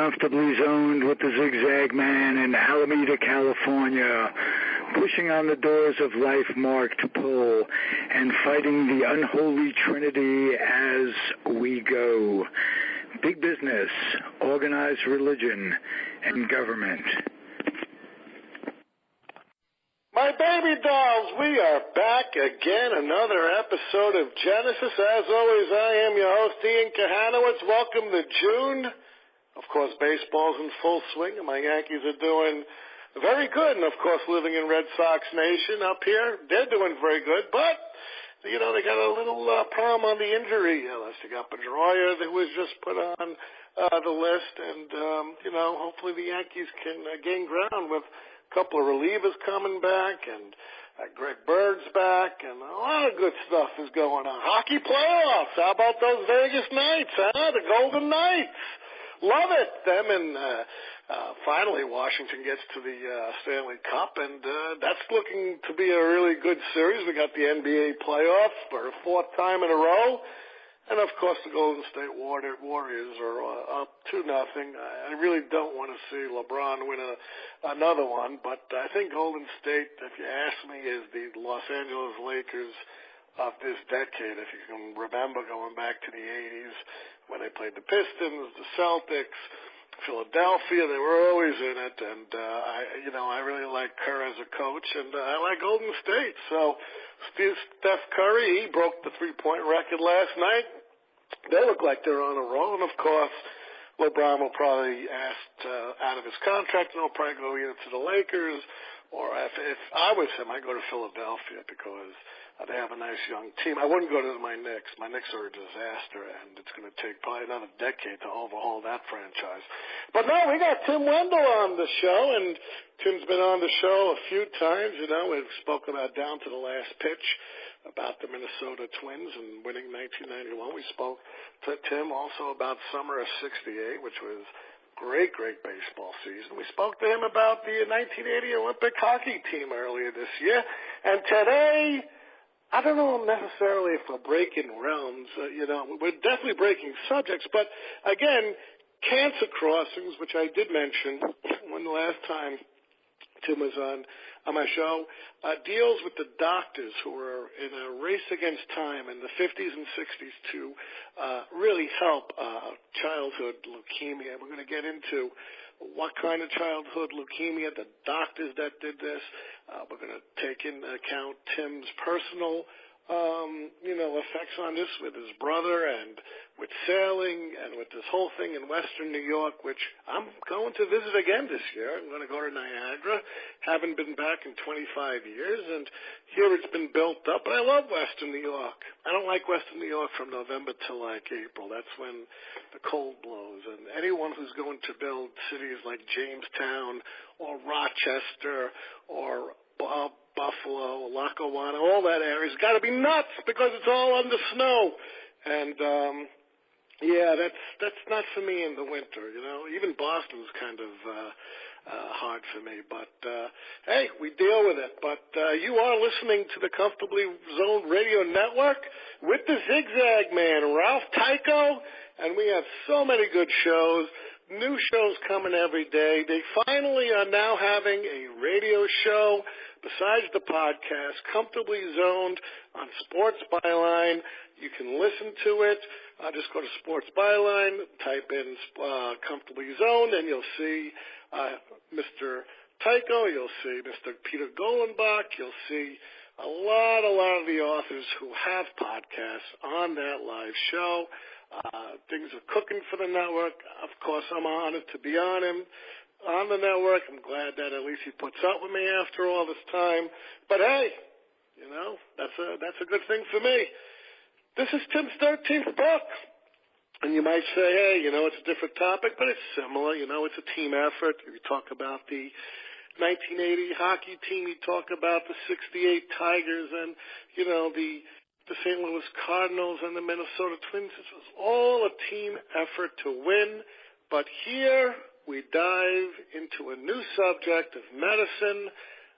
Comfortably Zoned with the Zigzag Man in Alameda, California, pushing on the doors of life marked pull and fighting the unholy trinity as we go. Big business, organized religion, and government. My baby dolls, we are back again, another episode of Genesis. As always, I am your host, Ian Kahanowitz. Welcome to June. Of course, baseball's in full swing, and my Yankees are doing very good. And, of course, living in Red Sox Nation up here, they're doing very good. But, you know, they got a little problem on the injury list. They got Pedroia that was just put on the list. And, you know, hopefully the Yankees can gain ground with a couple of relievers coming back, and Greg Bird's back, and a lot of good stuff is going on. Hockey playoffs. How about those Vegas Knights, huh? The Golden Knights. Love it. Them and finally Washington gets to the Stanley Cup, and that's looking to be a really good series. We got the NBA playoffs for the fourth time in a row. And, of course, the Golden State Warriors are up 2-0. I really don't want to see LeBron win another one, but I think Golden State, if you ask me, is the Los Angeles Lakers of this decade. If you can remember going back to the 80s when they played the Pistons, the Celtics, Philadelphia, they were always in it. And, I really like Kerr as a coach, and I like Golden State. So Steph Curry, he broke the three-point record last night. They look like they're on a roll, and of course, LeBron will probably ask out of his contract, and he'll probably go either to the Lakers, or if I was him, I'd go to Philadelphia because they have a nice young team. I wouldn't go to my Knicks. My Knicks are a disaster, and it's going to take probably another decade to overhaul that franchise. But no, we got Tim Wendel on the show, and Tim's been on the show a few times. You know, we've spoken about Down to the Last Pitch, about the Minnesota Twins and winning 1991. We spoke to Tim also about summer of '68, which was great baseball season. We spoke to him about the 1980 Olympic hockey team earlier this year. And today, I don't know necessarily if we're breaking realms. We're definitely breaking subjects. But, again, cancer crossings, which I did mention when the last time Tim was on my show, deals with the doctors who were in a race against time in the 50s and 60s to really help childhood leukemia. We're going to get into what kind of childhood leukemia, the doctors that did this. We're going to take into account Tim's personal effects on this with his brother and with sailing and with this whole thing in Western New York, which I'm going to visit again this year. I'm going to go to Niagara. Haven't been back in 25 years, and here it's been built up. But I love Western New York. I don't like Western New York from November till like April. That's when the cold blows. And anyone who's going to build cities like Jamestown or Rochester or Buffalo, Lackawanna, all that area has got to be nuts because it's all under snow. And, that's not for me in the winter, you know. Even Boston's kind of hard for me. But, hey, we deal with it. But you are listening to the Comfortably Zoned Radio Network with the Zigzag Man, Ralph Tycho, and we have so many good shows. New shows coming every day. They finally are now having a radio show besides the podcast, Comfortably Zoned on Sports Byline. You can listen to it. Just go to Sports Byline, type in Comfortably Zoned, and you'll see Mr. Tycho. You'll see Mr. Peter Golenbach. You'll see a lot of the authors who have podcasts on that live show. Things are cooking for the network. Of course, I'm honored to be on the network. I'm glad that at least he puts up with me after all this time. But hey, you know, that's a good thing for me. This is Tim's 13th book. And you might say, hey, you know, it's a different topic, but it's similar. You know, it's a team effort. We talk about the 1980 hockey team. You talk about the 68 Tigers and, you know, the St. Louis Cardinals and the Minnesota Twins. This was all a team effort to win. But here we dive into a new subject of medicine,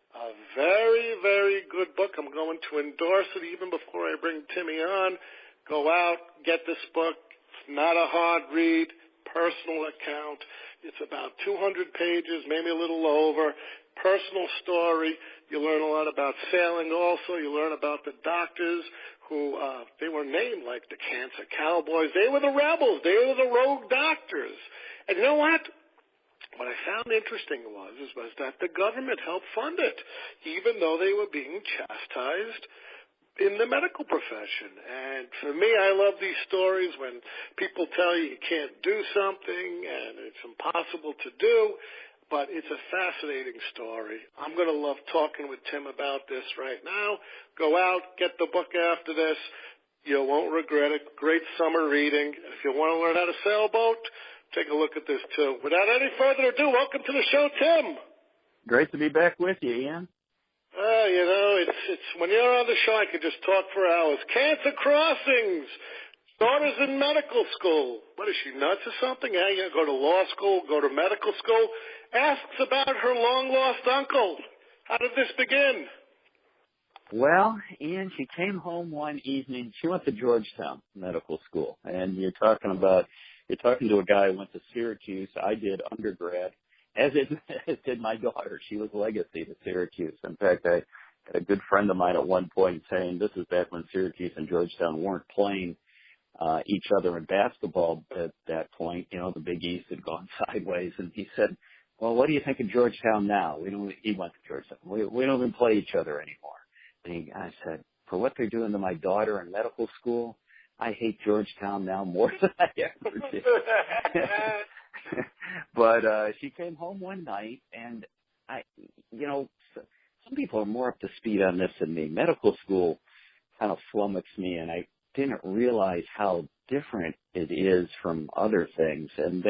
a very, very good book. I'm going to endorse it even before I bring Timmy on. Go out, get this book. It's not a hard read, personal account. It's about 200 pages, maybe a little over. Personal story. You learn a lot about sailing also. You learn about the doctors who, they were named like the Cancer Cowboys. They were the rebels. They were the rogue doctors. And you know what? What I found interesting was that the government helped fund it, even though they were being chastised in the medical profession. And for me, I love these stories when people tell you you can't do something and it's impossible to do, but it's a fascinating story. I'm going to love talking with Tim about this right now. Go out, get the book after this. You won't regret it. Great summer reading. If you want to learn how to sail a boat, take a look at this too. Without any further ado, welcome to the show, Tim. Great to be back with you, Ian. You know, it's when you're on the show, I could just talk for hours. Cancer Crossings. Daughter's in medical school. What is she, nuts or something? Yeah, you go to law school, go to medical school. Asks about her long-lost uncle. How did this begin? Well, Ian, she came home one evening. She went to Georgetown Medical School, and you're talking to a guy who went to Syracuse. I did undergrad, as did my daughter. She was legacy to Syracuse. In fact, I had a good friend of mine at one point saying, this is back when Syracuse and Georgetown weren't playing each other in basketball at that point. You know, the Big East had gone sideways, and he said, well, what do you think of Georgetown now? He went to Georgetown. We don't even play each other anymore. And I said, for what they're doing to my daughter in medical school, I hate Georgetown now more than I ever did. But she came home one night, and some people are more up to speed on this than me. Medical school kind of flummoxed me, and I didn't realize how different it is from other things. And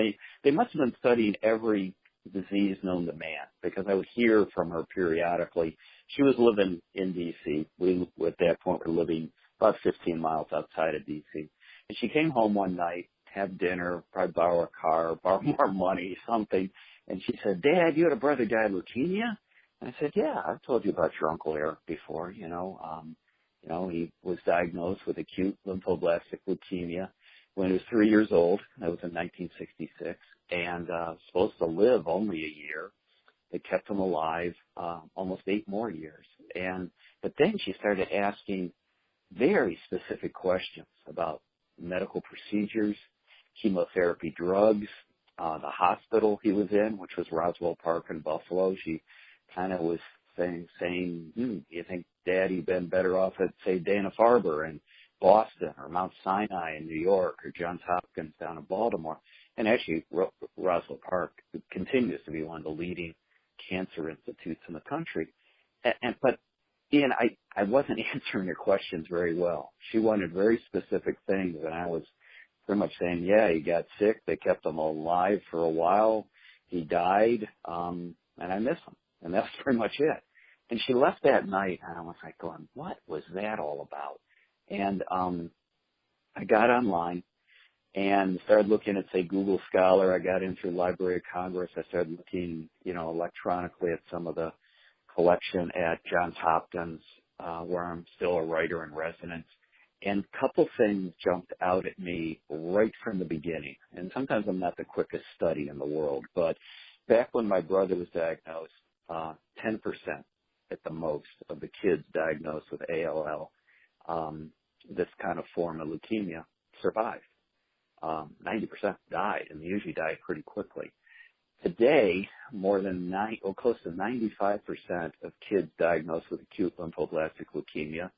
they must have been studying every disease known to man, because I would hear from her periodically. She was living in D.C. We, at that point, were living about 15 miles outside of D.C. And she came home one night, have dinner, probably borrow a car, borrow more money, something. And she said, Dad, you had a brother die of leukemia? And I said, yeah, I've told you about your Uncle Eric before. He was diagnosed with acute lymphoblastic leukemia when he was 3 years old. That was in 1966. And supposed to live only a year. They kept him alive almost 8 more years. But then she started asking very specific questions about medical procedures, chemotherapy drugs, the hospital he was in, which was Roswell Park in Buffalo. She kind of was saying, you think, Dad, you've been better off at, say, Dana-Farber in Boston, or Mount Sinai in New York, or Johns Hopkins down in Baltimore. And actually, Roswell Park continues to be one of the leading cancer institutes in the country. But, Ian, I wasn't answering her questions very well. She wanted very specific things, and I was pretty much saying, yeah, he got sick. They kept him alive for a while. He died, and I miss him. And that's pretty much it. And she left that night, and I was like going, what was that all about? And I got online and started looking at, say, Google Scholar. I got into Library of Congress. I started looking, electronically at some of the collection at Johns Hopkins, where I'm still a writer in residence. And a couple things jumped out at me right from the beginning. And sometimes I'm not the quickest study in the world, but back when my brother was diagnosed, 10% at the most of the kids diagnosed with ALL, this kind of form of leukemia, survived. 90% died, and they usually die pretty quickly. Today, more than close to 95% of kids diagnosed with acute lymphoblastic leukemia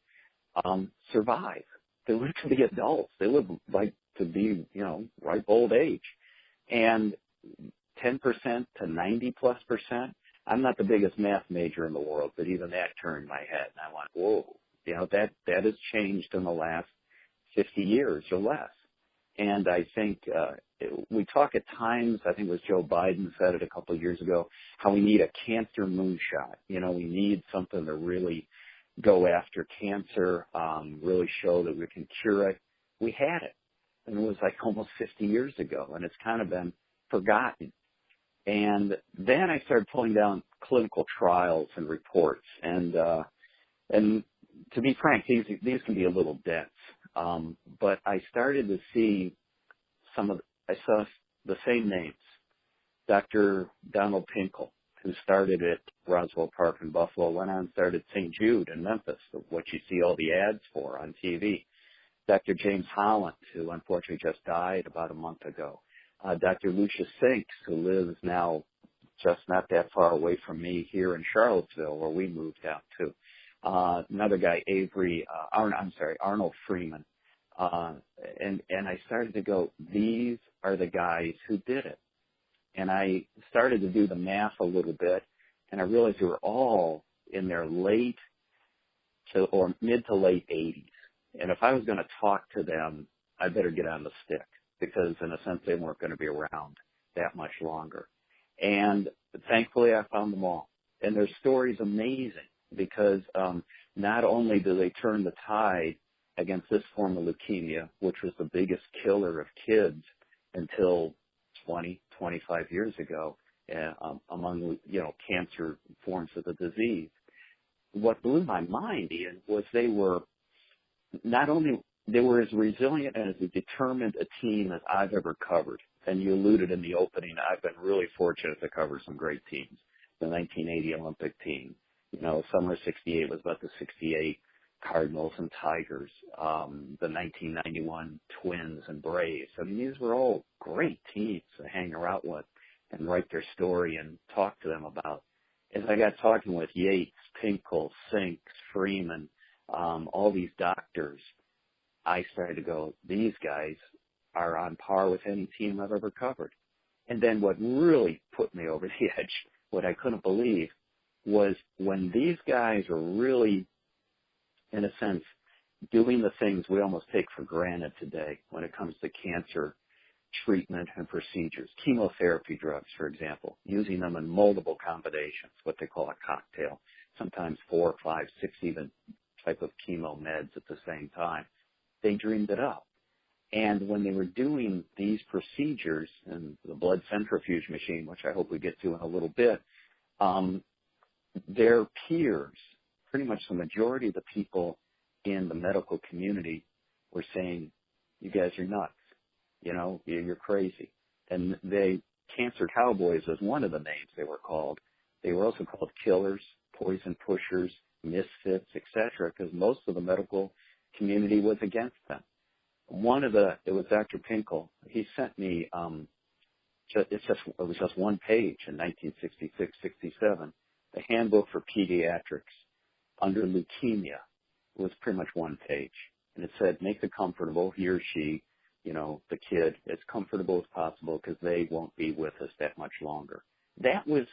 survive. They live to be adults. They live like to be, ripe old age. And 10% to 90+%. I'm not the biggest math major in the world, but even that turned my head, and I went, whoa, that has changed in the last 50 years or less. And I think we talk at times, I think it was Joe Biden said it a couple of years ago, how we need a cancer moonshot. We need something to really go after cancer, really show that we can cure it. We had it, and it was like almost 50 years ago, and it's kind of been forgotten. And then I started pulling down clinical trials and reports, and to be frank, these can be a little dense. But I started to see I saw the same names Dr. Donald Pinkel, who started at Roswell Park in Buffalo, went on and started St. Jude in Memphis, what you see all the ads for on TV. Dr. James Holland, who unfortunately just died about a month ago. Dr. Lucia Sinks, who lives now just not that far away from me here in Charlottesville, where we moved out to. Another guy, Arnold Freeman. And I started to go, these are the guys who did it. And I started to do the math a little bit, and I realized they were all in their mid to late 80s. And if I was going to talk to them, I better get on the stick, because in a sense they weren't going to be around that much longer. And thankfully I found them all. And their story's amazing, because not only do they turn the tide against this form of leukemia, which was the biggest killer of kids until 20, 25 years ago, among, cancer forms of the disease. What blew my mind, Ian, was they were as resilient and as determined a team as I've ever covered. And you alluded in the opening, I've been really fortunate to cover some great teams. The 1980 Olympic team, summer of 68 was about the 68 Cardinals and Tigers, the 1991 Twins and Braves. I mean, these were all great teams to hang around with and write their story and talk to them about. As I got talking with Yates, Pinkel, Sinks, Freeman, all these doctors, I started to go, these guys are on par with any team I've ever covered. And then what really put me over the edge, what I couldn't believe, was when these guys were really, in a sense, doing the things we almost take for granted today when it comes to cancer treatment and procedures. Chemotherapy drugs, for example, using them in multiple combinations, what they call a cocktail, sometimes 4, 5, 6 even type of chemo meds at the same time. They dreamed it up. And when they were doing these procedures and the blood centrifuge machine, which I hope we get to in a little bit, their peers, pretty much the majority of the people in the medical community, were saying, you guys are nuts. You're crazy. And cancer cowboys was one of the names they were called. They were also called killers, poison pushers, misfits, etc., because most of the medical community was against them. It was Dr. Pinkel. He sent me, it was just one page in 1966, 67, the handbook for pediatrics under leukemia. It was pretty much one page. And it said, make it comfortable, he or she, the kid, as comfortable as possible, because they won't be with us that much longer. That was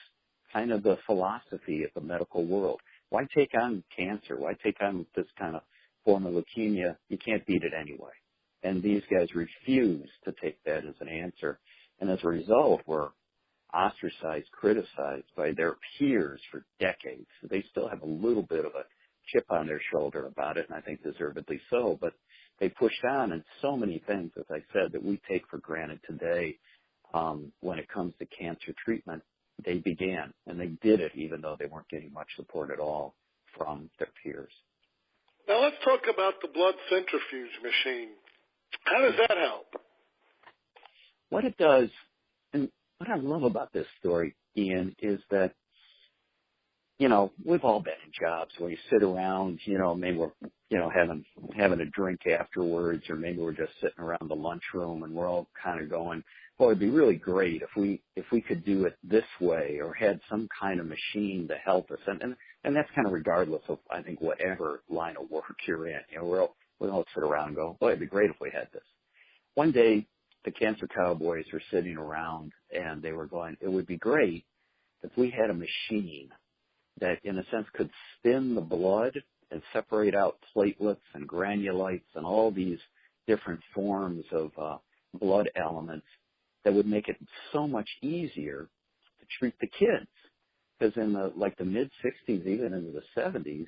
kind of the philosophy of the medical world. Why take on cancer? Why take on this kind of form of leukemia? You can't beat it anyway. And these guys refused to take that as an answer. And as a result, were ostracized, criticized by their peers for decades. So they still have a little bit of a chip on their shoulder about it, and I think deservedly so. But they pushed on, and so many things, as I said, that we take for granted today when it comes to cancer treatment, they began, and they did it even though they weren't getting much support at all from their peers. Now let's talk about the blood centrifuge machine. How does that help? What it does, and what I love about this story, Ian, is that, we've all been in jobs where you sit around, maybe we're, having a drink afterwards, or maybe we're just sitting around the lunchroom and we're all kind of going, boy, it'd be really great if we could do it this way, or had some kind of machine to help us. And that's kind of regardless of, I think, whatever line of work you're in. We all sit around and go, boy, it'd be great if we had this. One day, the cancer cowboys were sitting around and they were going, it would be great if we had a machine that, in a sense, could spin the blood and separate out platelets and granulites and all these different forms of blood elements that would make it so much easier to treat the kids. Because in the mid-60s, even into the 70s,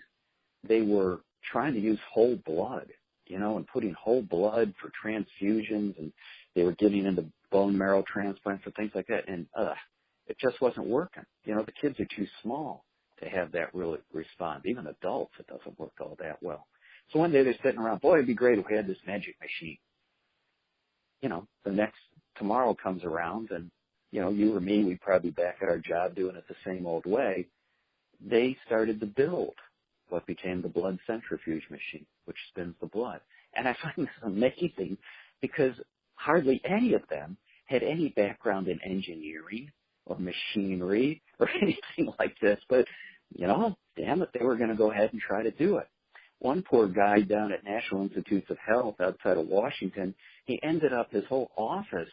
they were trying to use whole blood, and putting whole blood for transfusions, and they were getting into bone marrow transplants and things like that, and it just wasn't working. The kids are too small to have that really respond. Even adults, it doesn't work all that well. So one day they're sitting around, boy, it'd be great if we had this magic machine. Tomorrow comes around and you or me, we'd probably be back at our job doing it the same old way. They started to build what became the blood centrifuge machine, which spins the blood. And I find this amazing because hardly any of them had any background in engineering or machinery or anything like this. But, damn it, they were going to go ahead and try to do it. One poor guy down at National Institutes of Health outside of Washington, he ended up, his whole office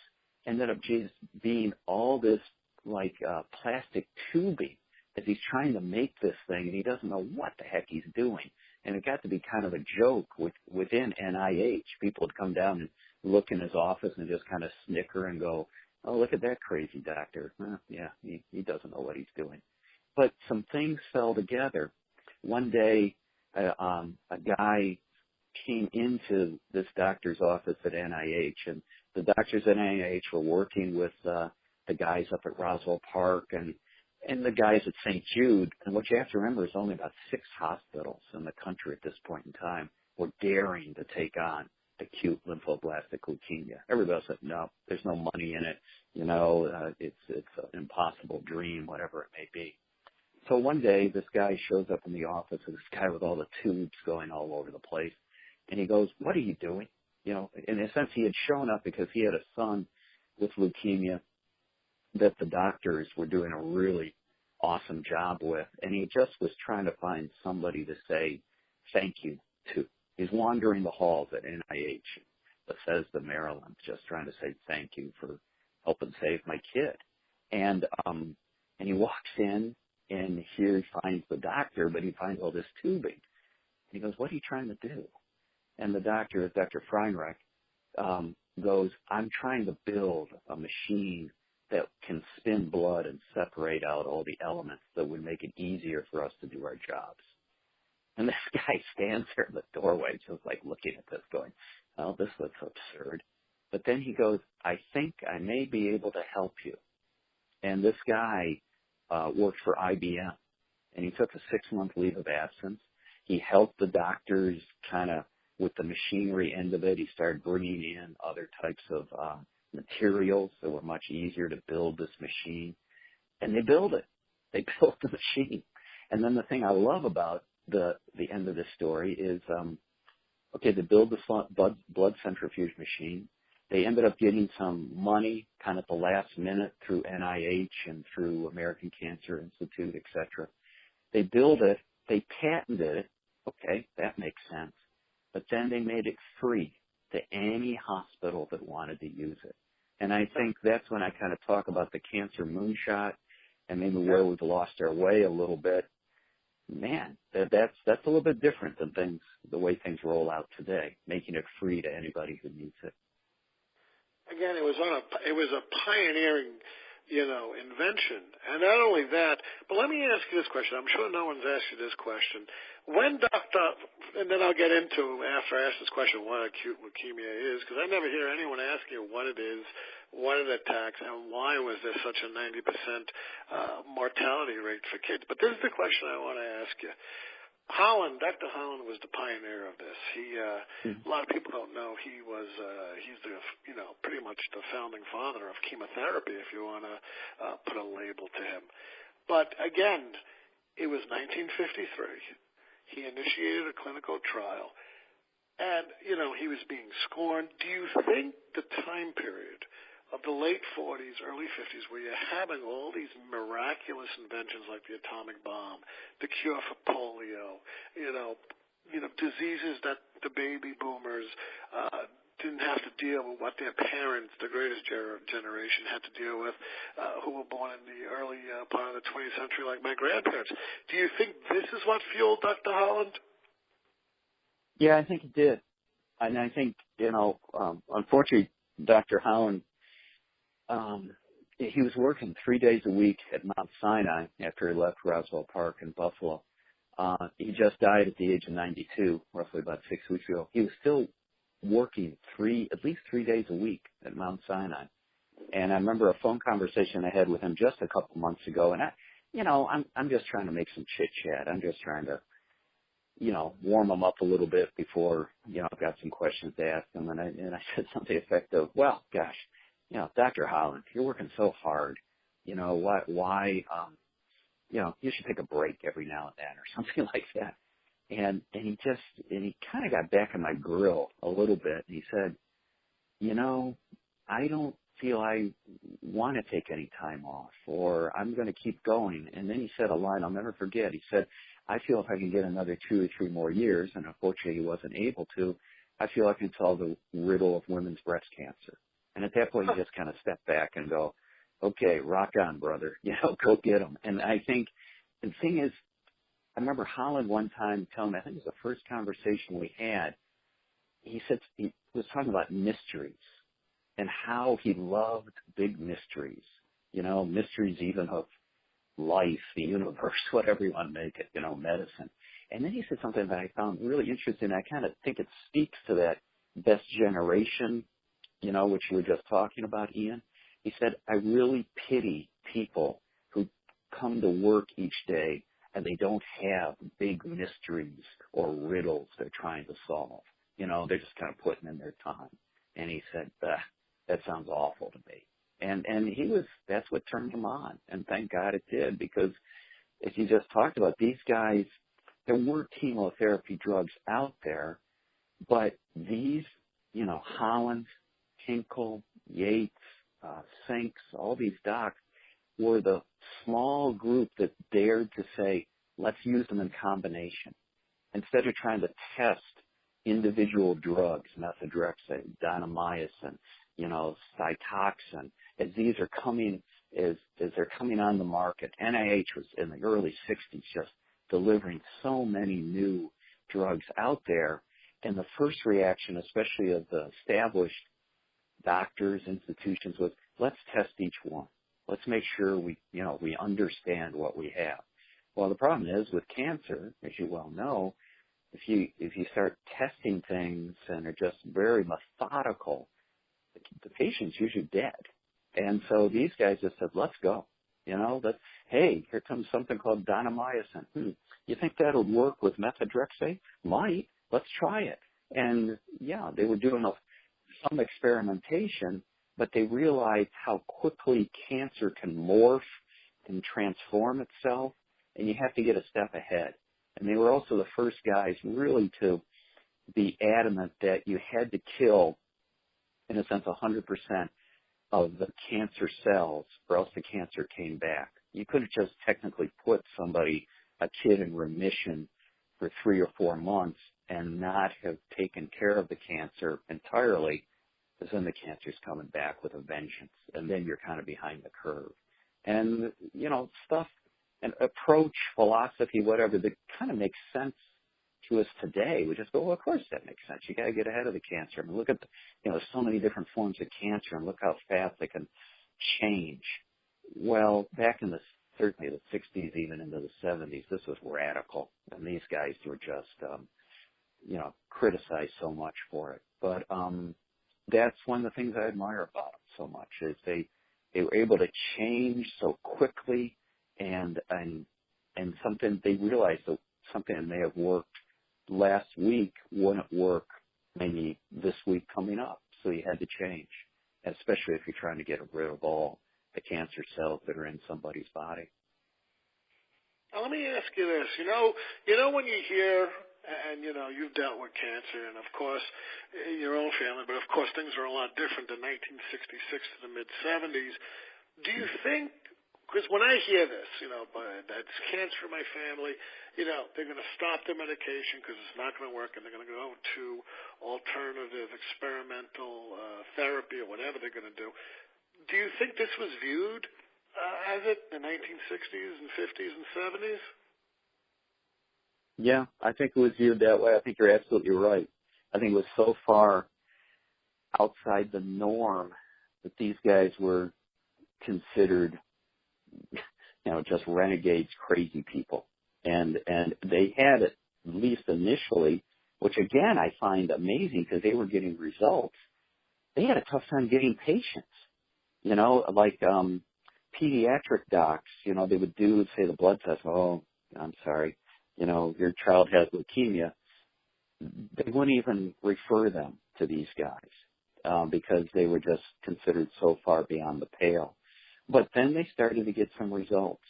ended up just being all this plastic tubing as he's trying to make this thing, and he doesn't know what the heck he's doing. And it got to be kind of a joke within NIH. People would come down and look in his office and just kind of snicker and go, oh, look at that crazy doctor. Yeah, he doesn't know what he's doing. But some things fell together. One day, a guy came into this doctor's office at NIH, and the doctors at NIH were working with the guys up at Roswell Park and the guys at St. Jude. And what you have to remember is only about 6 hospitals in the country at this point in time were daring to take on acute lymphoblastic leukemia. Everybody else said, no, there's no money in it. It's an impossible dream, whatever it may be. So one day, this guy shows up in the office, and this guy with all the tubes going all over the place, and he goes, what are you doing? In a sense, he had shown up because he had a son with leukemia that the doctors were doing a really awesome job with, and he just was trying to find somebody to say thank you to. He's wandering the halls at NIH, Bethesda, Maryland, just trying to say thank you for helping save my kid. And he walks in, and here he finds the doctor, but he finds all this tubing. He goes, what are you trying to do? And the doctor, Dr. Freinreich, goes, I'm trying to build a machine that can spin blood and separate out all the elements that would make it easier for us to do our jobs. And this guy stands there in the doorway just looking at this going, oh, this looks absurd. But then he goes, I think I may be able to help you. And this guy worked for IBM, and he took a 6-month leave of absence. He helped the doctors kind of with the machinery end of it. He started bringing in other types of materials that were much easier to build this machine. And they built it. They built the machine. And then the thing I love about the end of this story is, they build the blood centrifuge machine. They ended up getting some money kind of at the last minute through NIH and through American Cancer Institute, et cetera. They build it. They patented it. Okay, that makes sense. But then they made it free to any hospital that wanted to use it. And I think that's when I kind of talk about the cancer moonshot and maybe where we've lost our way a little bit. Man, that's a little bit different than the way things roll out today, making it free to anybody who needs it. Again, it was a pioneering, invention. And not only that, but let me ask you this question. I'm sure no one's asked you this question. And then I'll get into, after I ask this question, what acute leukemia is, because I never hear anyone asking you what it is, what it attacks, and why was there such a 90% mortality rate for kids. But this is the question I want to ask you. Dr. Holland was the pioneer of this. A lot of people don't know he's pretty much the founding father of chemotherapy, if you want to put a label to him. But again, it was 1953. He initiated a clinical trial, and he was being scorned. Do you think the time period of the late 40s, early 50s, where you're having all these miraculous inventions like the atomic bomb, the cure for polio, diseases that the baby boomers didn't have to deal with, what their parents, the greatest generation, had to deal with, who were born in the early part of the 20th century, like my grandparents. Do you think this is what fueled Dr. Holland? Yeah, I think it did. And I think, unfortunately, Dr. Holland, he was working 3 days a week at Mount Sinai after he left Roswell Park in Buffalo. He just died at the age of 92, roughly about 6 weeks ago. He was still working at least 3 days a week at Mount Sinai. And I remember a phone conversation I had with him just a couple months ago, and I'm just trying to make some chit chat. I'm just trying to, warm him up a little bit before, I've got some questions to ask him. And I said something effective, well, gosh, Dr. Holland, you're working so hard. Why, you should take a break every now and then or something like that. And he kind of got back in my grill a little bit. And he said, I don't feel I want to take any time off, or I'm going to keep going. And then he said a line I'll never forget. He said, I feel if I can get another 2 or 3 more years, and unfortunately he wasn't able to, I feel I can solve the riddle of women's breast cancer. And at that point, you just kind of step back and go, okay, rock on, brother. Go get them. And I think the thing is, I remember Holland one time telling me, I think it was the first conversation we had, he said he was talking about mysteries and how he loved big mysteries, mysteries even of life, the universe, whatever you want to make it, medicine. And then he said something that I found really interesting. I kind of think it speaks to that best generation, which you were just talking about, Ian. He said, I really pity people who come to work each day and they don't have big mysteries or riddles they're trying to solve. They're just kind of putting in their time. And he said, that sounds awful to me. And that's what turned him on. And thank God it did, because as you just talked about, these guys, there were chemotherapy drugs out there, but these, Holland, Hinkle, Yates, Sinks, all these docs were the small group that dared to say, let's use them in combination. Instead of trying to test individual drugs, methotrexate, donomycin, Cytoxin, as these are coming, as they're coming on the market. NIH was in the early 60s just delivering so many new drugs out there. And the first reaction, especially of the established doctors, institutions, was, let's test each one. Let's make sure we understand what we have. Well, the problem is with cancer, as you well know, if you start testing things and are just very methodical, the patient's usually dead. And so these guys just said, let's go. Hey, here comes something called donomycin. You think that'll work with methotrexate? Might. Let's try it. And they were doing some experimentation, but they realized how quickly cancer can morph and transform itself, and you have to get a step ahead. And they were also the first guys really to be adamant that you had to kill, in a sense, 100% of the cancer cells, or else the cancer came back. You couldn't just technically put a kid in remission for 3 or 4 months and not have taken care of the cancer entirely, because then the cancer's coming back with a vengeance, and then you're kind of behind the curve. And, stuff and approach, philosophy, whatever, that kind of makes sense to us today. We just go, well, of course that makes sense. You got to get ahead of the cancer. I mean, look at so many different forms of cancer, and look how fast they can change. Well, back in certainly the 60s, even into the 70s, this was radical, and these guys were just, criticized so much for it. But that's one of the things I admire about them so much, is they were able to change so quickly, and something they realized that something that may have worked last week wouldn't work maybe this week coming up. So you had to change, especially if you're trying to get rid of all the cancer cells that are in somebody's body. Now, let me ask you this. When you hear, and you've dealt with cancer, and of course, your own family, but of course things are a lot different than 1966 to the mid-70s. Do you think, because when I hear this, that's cancer in my family, they're going to stop their medication because it's not going to work, and they're going to go to alternative experimental therapy or whatever they're going to do. Do you think this was viewed as it in the 1960s and 50s and 70s? Yeah, I think it was viewed that way. I think you're absolutely right. I think it was so far outside the norm that these guys were considered, just renegades, crazy people. And they had, at least initially, which again I find amazing because they were getting results, they had a tough time getting patients. Like pediatric docs, they would do, say, the blood test. Oh, I'm sorry, your child has leukemia. They wouldn't even refer them to these guys. because they were just considered so far beyond the pale. But then they started to get some results.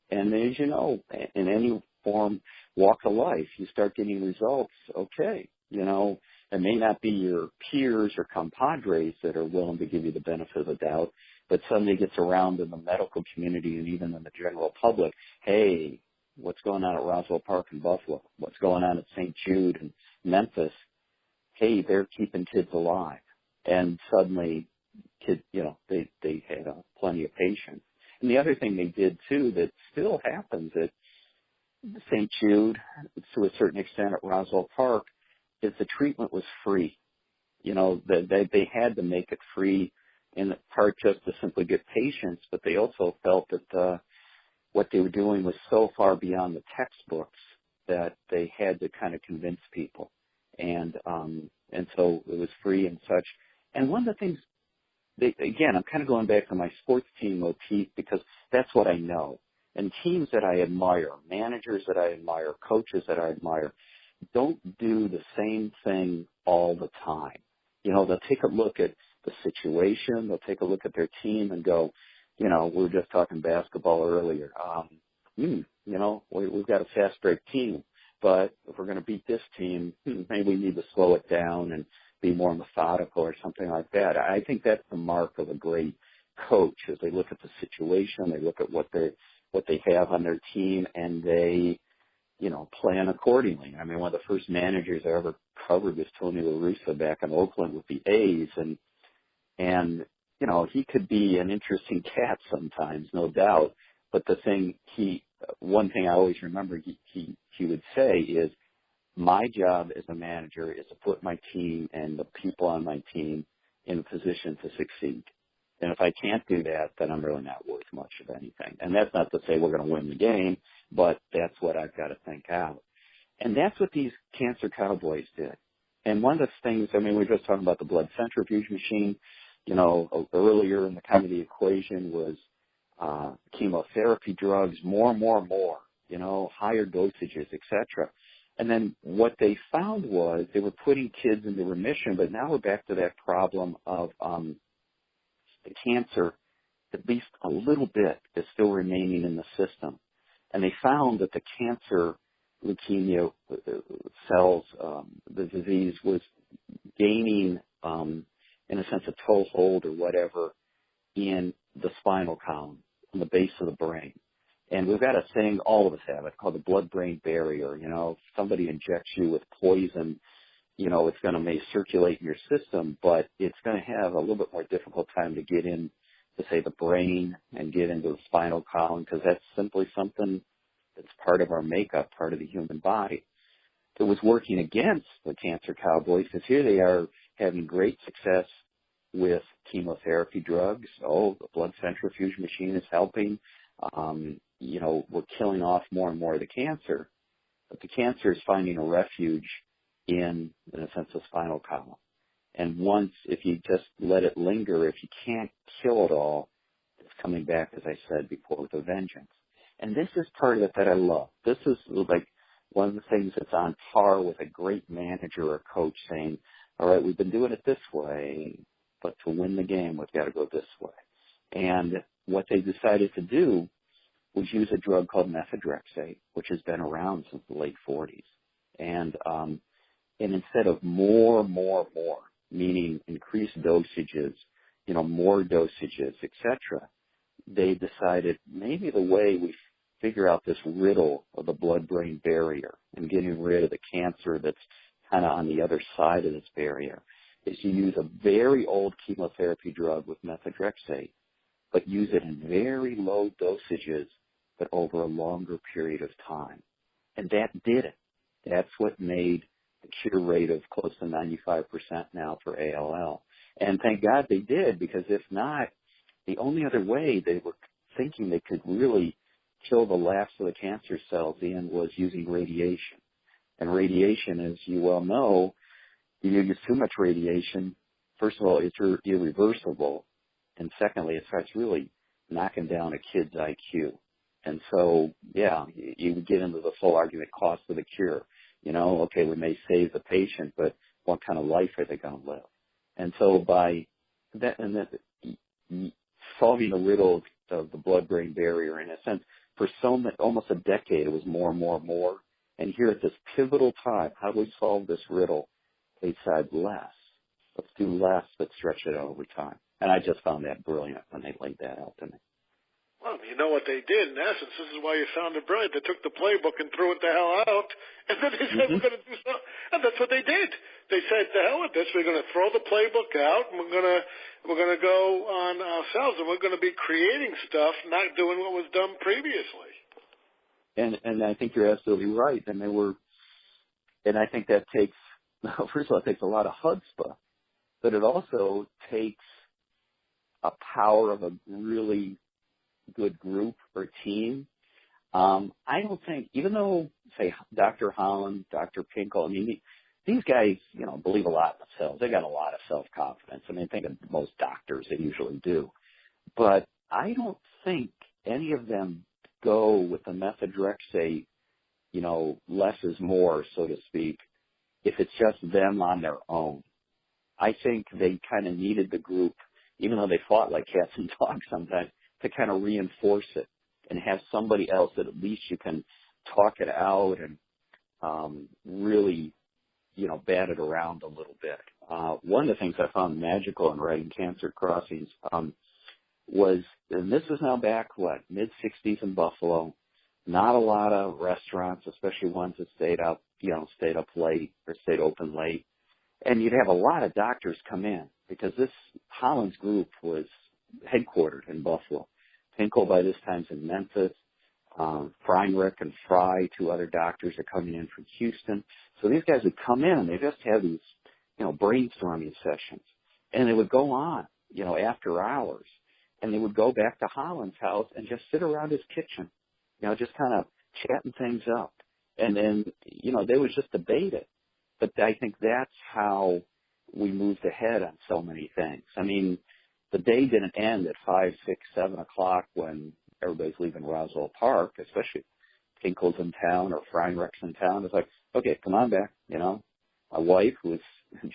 And as you know, in any walk of life, you start getting results, okay, it may not be your peers or compadres that are willing to give you the benefit of the doubt, but somebody gets around in the medical community and even in the general public, hey, what's going on at Roswell Park in Buffalo? What's going on at St. Jude and Memphis? Hey, they're keeping kids alive. And suddenly, kids, they had plenty of patients. And the other thing they did, too, that still happens at St. Jude, to a certain extent at Roswell Park, is the treatment was free. They had to make it free in part just to simply get patients, but they also felt that what they were doing was so far beyond the textbooks that they had to kind of convince people. And so it was free and such. And one of the things, again, I'm kind of going back to my sports team motif because that's what I know. And teams that I admire, managers that I admire, coaches that I admire, don't do the same thing all the time. They'll take a look at the situation, they'll take a look at their team and go, we were just talking basketball earlier. We've got a fast break team, but if we're going to beat this team, maybe we need to slow it down and be more methodical or something like that. I think that's the mark of a great coach, as they look at the situation, they look at what they have on their team, and they, plan accordingly. I mean, one of the first managers I ever covered was Tony La Russa back in Oakland with the A's, and he could be an interesting cat sometimes, no doubt. But one thing I always remember he would say is, my job as a manager is to put my team and the people on my team in a position to succeed. And if I can't do that, then I'm really not worth much of anything. And that's not to say we're going to win the game, but that's what I've got to think out. And that's what these cancer cowboys did. And one of the things, we were just talking about the blood centrifuge machine. Earlier in the kind of the equation was chemotherapy drugs, more, higher dosages, etc. And then what they found was they were putting kids into remission, but now we're back to that problem of the cancer, at least a little bit, is still remaining in the system. And they found that the cancer leukemia cells, the disease was gaining, in a sense, a toehold or whatever in the spinal column, on the base of the brain. And we've got a saying, all of us have it, called the blood-brain barrier. If somebody injects you with poison, it's going to may circulate in your system, but it's going to have a little bit more difficult time to get in, to say, the brain and get into the spinal column, because that's simply something that's part of our makeup, part of the human body. It was working against the cancer cowboys, because here they are having great success with chemotherapy drugs. Oh, the blood centrifuge machine is helping. We're killing off more and more of the cancer, but the cancer is finding a refuge in a sense, the spinal column. And once, if you just let it linger, if you can't kill it all, it's coming back, as I said before, with a vengeance. And this is part of it that I love. This is like one of the things that's on par with a great manager or coach saying, all right, we've been doing it this way, but to win the game, we've got to go this way. And what they decided to do was use a drug called methotrexate, which has been around since the late 40s. And instead of more, meaning increased dosages, more dosages, etc., they decided maybe the way we figure out this riddle of the blood-brain barrier and getting rid of the cancer that's kind of on the other side of this barrier is you use a very old chemotherapy drug with methotrexate, but use it in very low dosages, but over a longer period of time. And that did it. That's what made the cure rate of close to 95% now for ALL. And thank God they did, because if not, the only other way they were thinking they could really kill the last of the cancer cells, Ian, was using radiation. And radiation, as you well know, you use too much radiation. First of all, it's irreversible. And secondly, it starts really knocking down a kid's IQ. And so, yeah, you get into the full argument cost of the cure. Okay, we may save the patient, but what kind of life are they going to live? And so by that, and then solving the riddle of the blood-brain barrier, in a sense, for almost a decade, it was more and more and more. And here at this pivotal time, how do we solve this riddle? They said less. Let's do less, but stretch it out over time. And I just found that brilliant when they laid that out to me. Well, you know what they did, in essence. This is why you found it brilliant. They took the playbook and threw it the hell out, and then they said, we're going to do something. And that's what they did. They said, the hell with this. We're going to throw the playbook out, and we're going to go on ourselves, and we're going to be creating stuff, not doing what was done previously. And I think you're absolutely right. And I think that takes, first of all, it takes a lot of chutzpah, but it also takes a power of a really good group or team. I don't think, even though, say, Dr. Holland, Dr. Pinkel, I mean, these guys, believe a lot in themselves. They got a lot of self-confidence. I mean, think of most doctors, they usually do. But I don't think any of them go with the method direct, say, less is more, so to speak, if it's just them on their own. I think they kind of needed the group, even though they fought like cats and dogs sometimes, to kind of reinforce it and have somebody else that at least you can talk it out and really, bat it around a little bit. One of the things I found magical in writing Cancer Crossings was, and this is now back, mid-60s in Buffalo, not a lot of restaurants, especially ones that stayed up late or stayed open late. And you'd have a lot of doctors come in because this Holland's group was headquartered in Buffalo. Pinkel by this time's in Memphis. Freinrich and Fry, two other doctors, are coming in from Houston. So these guys would come in and they just have these, brainstorming sessions. And they would go on, after hours. And they would go back to Holland's house and just sit around his kitchen, just kind of chatting things up. And then, they would just debate it. But I think that's how we moved ahead on so many things. I mean, the day didn't end at 5, 6, 7 o'clock when everybody's leaving Roswell Park, especially Pinkel's in town or Freinrich's in town. It's like, okay, come on back. My wife,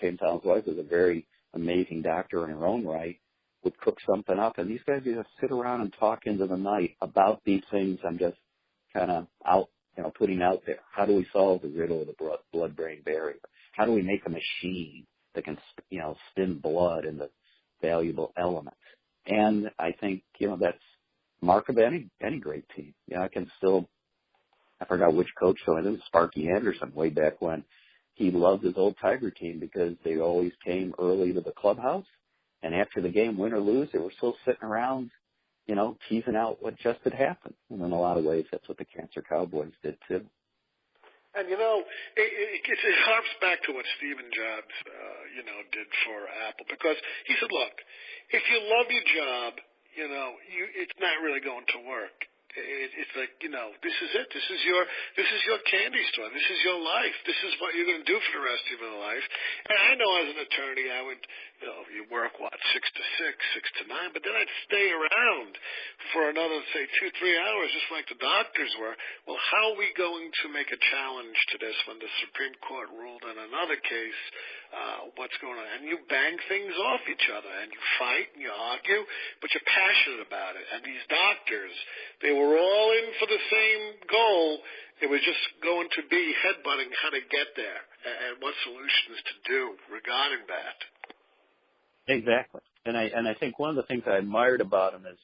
James Holland's wife, was a very amazing doctor in her own right, would cook something up. And these guys would just sit around and talk into the night about these things I'm just kind of out, putting out there. How do we solve the riddle of the blood-brain barrier? How do we make a machine that can, spin blood into valuable elements? And I think, that's mark of any great team. I forgot which coach, so I think it was Sparky Anderson way back when. He loved his old Tiger team because they always came early to the clubhouse. And after the game, win or lose, they were still sitting around, teasing out what just had happened. And in a lot of ways, that's what the Cancer Cowboys did too. And, it harps back to what Stephen Jobs, did for Apple, because he said, look, if you love your job, it's not really going to work. It's like, this is it. This is your candy store. This is your life. This is what you're going to do for the rest of your life. And I know as an attorney, I would, you work, 6 to 6, 6 to 9, but then I'd stay around for another, say, 2-3 hours, just like the doctors were. Well, how are we going to make a challenge to this when the Supreme Court ruled in another case? What's going on? And you bang things off each other, and you fight, and you argue, but you're passionate about it. And these doctors, they were all in for the same goal. It was just going to be headbutting how to get there and what solutions to do regarding that. Exactly. And I think one of the things I admired about them is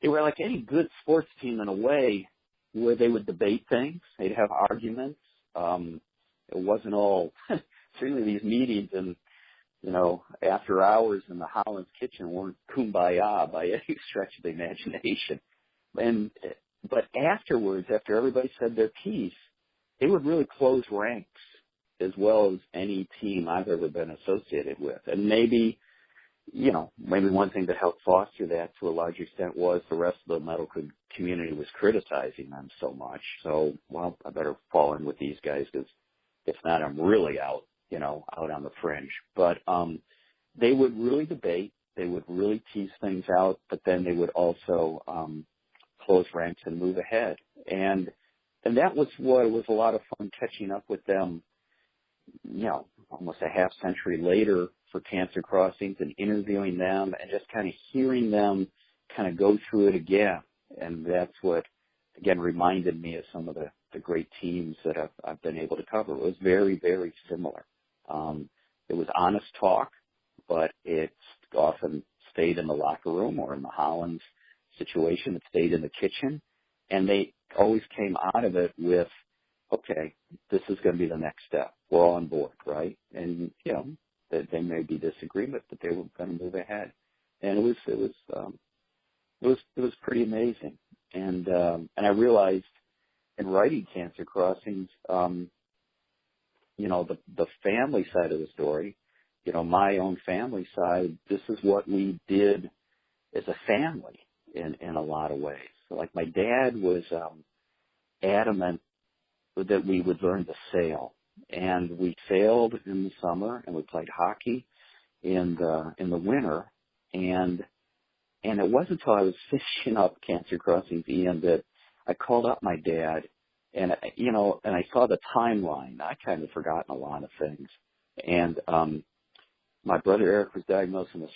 they were like any good sports team in a way where they would debate things. They'd have arguments. It wasn't all certainly these meetings and, after hours in the Holland's kitchen weren't kumbaya by any stretch of the imagination. But afterwards, after everybody said their piece, they would really close ranks as well as any team I've ever been associated with. And maybe one thing that helped foster that to a large extent was the rest of the medical community was criticizing them so much. So, I better fall in with these guys because if not, I'm really out on the fringe. But they would really debate. They would really tease things out, but then they would also close ranks and move ahead. And that was what it was a lot of fun catching up with them, almost a half century later for Cancer Crossings and interviewing them and just kind of hearing them kind of go through it again. And that's what, again, reminded me of some of the great teams that I've been able to cover. It was very, very similar. It was honest talk, but it often stayed in the locker room or in the Hollins situation. It stayed in the kitchen. And they always came out of it with, okay, this is going to be the next step. We're all on board, right? And, you know, there may be disagreement, but they were going to move ahead. And it was pretty amazing. And I realized in writing Cancer Crossings, you know, the family side of the story, you know, my own family side, this is what we did as a family in a lot of ways. So, like, my dad was adamant that we would learn to sail, and we sailed in the summer, and we played hockey in the winter, and it wasn't until I was finishing up Cancer Crossings, Ian, that I called up my dad, and you know, and I saw the timeline. I kind of forgotten a lot of things, and my brother Eric was diagnosed in the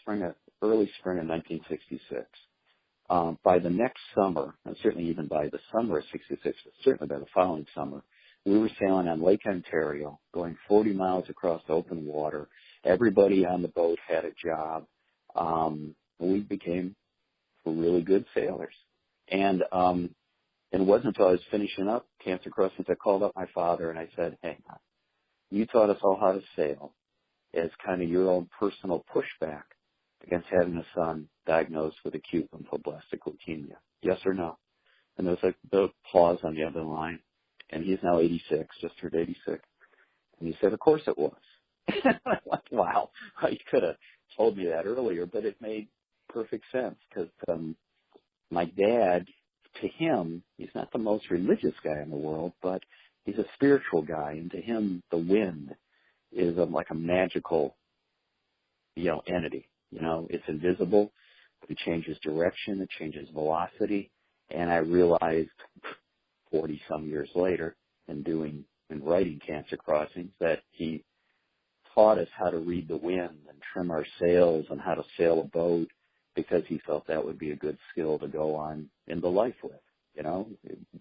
early spring of 1966. By the next summer, and certainly even by the summer of 66, but certainly by the following summer, we were sailing on Lake Ontario, going 40 miles across open water. Everybody on the boat had a job. We became really good sailors. And it wasn't until I was finishing up Cancer Crossings, I called up my father and I said, hey, you taught us all how to sail as kind of your own personal pushback against having a son diagnosed with acute lymphoblastic leukemia. Yes or no? And there was the pause on the other line. And he's now 86, just turned 86. And he said, of course it was. And I went, wow, you could have told me that earlier, but it made perfect sense because my dad, to him, he's not the most religious guy in the world, but he's a spiritual guy. And to him, the wind is like a magical, you know, entity. You know, it's invisible. It changes direction. It changes velocity. And I realized 40-some years later in writing Cancer Crossings that he taught us how to read the wind and trim our sails and how to sail a boat because he felt that would be a good skill to go on into life with. You know,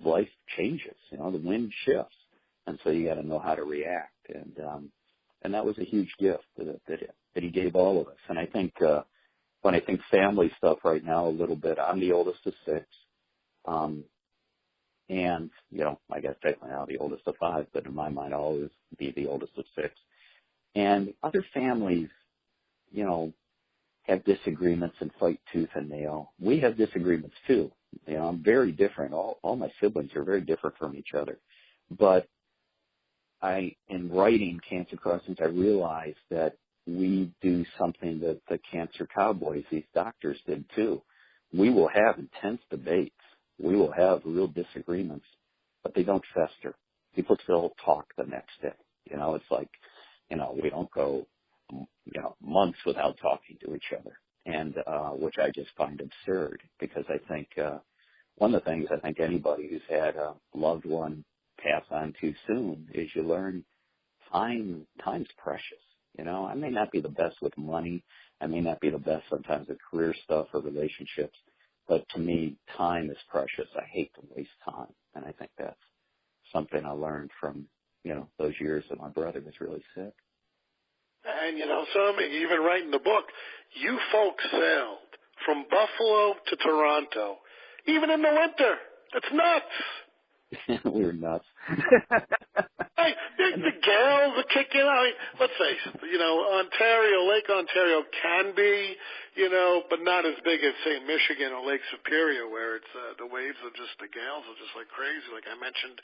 life changes. You know, the wind shifts. And so you got to know how to react. And that was a huge gift that he gave all of us. And I think when I think family stuff right now a little bit, I'm the oldest of 6. And, you know, I guess technically now the oldest of 5, but in my mind I'll always be the oldest of 6. And other families, you know, have disagreements and fight tooth and nail. We have disagreements too. You know, I'm very different. All my siblings are very different from each other. But in writing Cancer Crossings, I realized that we do something that the cancer cowboys, these doctors, did too. We will have intense debates. We will have real disagreements, but they don't fester. People still talk the next day. You know, it's like, you know, we don't go, you know, months without talking to each other, and which I just find absurd because I think one of the things I think anybody who's had a loved one pass on too soon is you learn time's precious. You know, I may not be the best with money. I may not be the best sometimes at career stuff or relationships. But to me, time is precious. I hate to waste time. And I think that's something I learned from, you know, those years that my brother was really sick. And, you know, so even writing the book, you folks sailed from Buffalo to Toronto, even in the winter. It's nuts. We were nuts. Hey, the gales are kicking out. I mean, let's face it, you know, Lake Ontario can be, you know, but not as big as, say, Michigan or Lake Superior, where it's the waves are just, the gales are just like crazy, like I mentioned,